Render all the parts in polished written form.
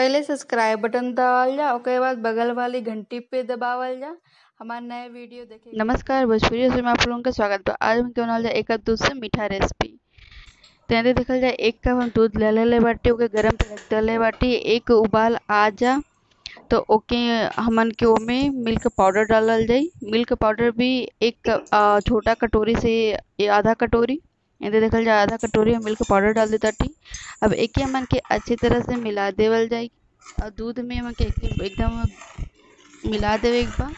पहले subscribe button दबावल जा, ओकरे बाद बगल वाली घंटी पे दबावल जा हमारे नए वीडियो देखे। नमस्कार, भोजपुरी से में आप लोगों का स्वागत बा। आज हम बनावल जाए एक कप दूध से मीठा रेसिपी। तेंदे देखल जाए 1 कप हम दूध ले लेले बाटी, ओके गरम पे रख देले बाटी। एक उबाल आ जा तो ओके हमन के ओमे मिल्क पाउडर डालल जाई। मिल्क पाउडर भी एक छोटा कटोरी से आधा कटोरी, एंदे देखल जाए आधा कटोरी हम मिल्क पाउडर डाल देताटी। अब एके हमन के अच्छी तरह से मिला देवल जाई और दूध में हमन के एकदम मिला देवे एक बार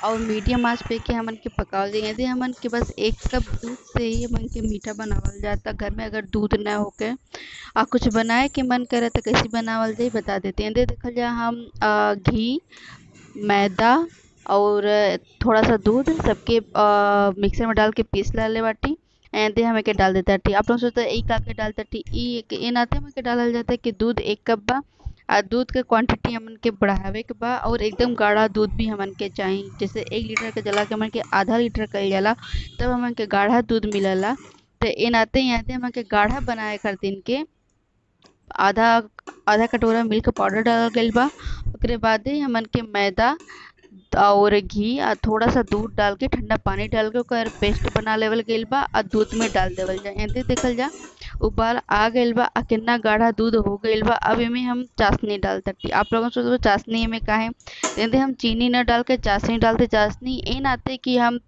और मीडियम आंच पे के हमन के पकावल जाए। यदि हमन के बस 1 कप दूध से ही हमन के मीठा बनावल जाता। घर में अगर दूध न होके कुछ बनाए के मन करे तो कैसे बनावल जाए बता देते हैं। देखल जाए हम घी, मैदा और थोड़ा सा दूध सबके मिक्सर में डाल के पीस ले बाटी। एंदे हमें के डाल देता टी। आप लोग सोचते हैं एक के डालता टी ई नाते हमें के डालल जाता है कि दूध 1 कप बा आ दूध के क्वांटिटी हमन के बढ़ावे के बा और एकदम गाढ़ा दूध भी हमन के चाहिए। जैसे 1 लीटर के जला के हमन के आधा लीटर कइल जाला तब हमन के गाढ़ा दूध मिलला। तो ए नाते हमन के गाढ़ा बनाए खातिर के आधा कटोरा मिल्क पाउडर डालल गइल बा। ओकरे बाद हमन के मैदा और घी और थोड़ा सा दूध डाल के ठंडा पानी डाल के ओकर पेस्ट बना लेवल गइल बा और दूध में डाल देवल जाए। एंते देखल जा उबाल आ गइल बा आ कितना गाढ़ा दूध हो गइल बा। अब एमे हम चाशनी डाल ताटी। आप लोगन सोचबे चाशनी में काहे, एंते हम चीनी न डाल के चाशनी डालते। चाशनी ए नाते कि हम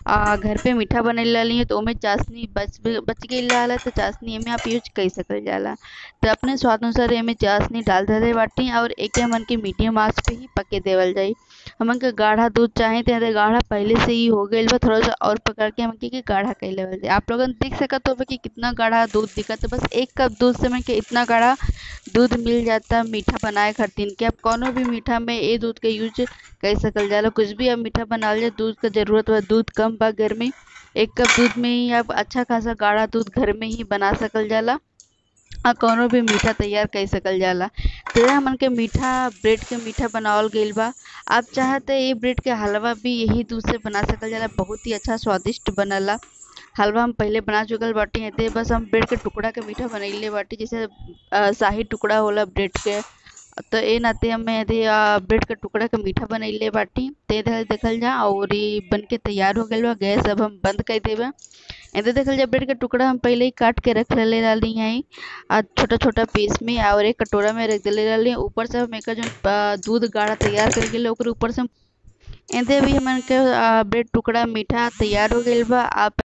घर पे मीठा बनैले रहली तो ओमे चाशनी बच गइल रहला तो चाशनी एमे आप यूज कर सकल जाला। तो अपने स्वाद अनुसार एमे चाशनी डाल देले बाटी और एके हमन के मीडियम आंच पे ही पके देवल जाई। हमन के गाढ़ा दूध चाहे तो गाढ़ा पहले से ही हो गइल बा, थोड़ा सा और पकड़ के हमन के गाढ़ा कर लेवल जाए। आप लोगन देख सकत हो कि कितना गाढ़ा दूध दिखत है। बस 1 कप दूध से हमन के इतना गाढ़ा दूध मिल जाता मीठा बनाए खातिर के। अब कोनो भी मीठा में ए दूध के यूज कर सकल जाला। कुछ भी अब मीठा बनावल जाए दूध का जरूरत बा, दूध कम बा घर में 1 कप दूध में ही आप अच्छा खासा गाढ़ा दूध घर में ही बना सकल जाला और कोनो भी मीठा तैयार कर सकल जाला। तो हमन के मीठा ब्रेड के मीठा बनावल गइल बा। आप चाहते ये ब्रेड के हलवा भी यही दूध से बना सकल जाला, बहुत ही अच्छा स्वादिष्ट बनला। हलवा हम पहले बना चुकल बाटी है, बस हम ब्रेड के टुकड़ा के मीठा बनैले बाटी जैसे शाही टुकड़ा होला ब्रेड के। तो ए नाते हमें ब्रेड के टुकड़ा के मीठा बनैले बाटी। ते देखल जा और ये बन के तैयार हो गइल बा। गैस अब हम बंद कर देबे। एदे देखल जा ब्रेड के टुकड़ा हम पहले ही काट के रख ले रहली हैं छोटा छोटा पीस में और एक कटोरा में रख देले रहली। ऊपर से हम जो दूध गाढ़ा तैयार कर गेले ओकर ऊपर से एदे भी हमन के ब्रेड टुकड़ा मीठा तैयार हो गइल बा। आप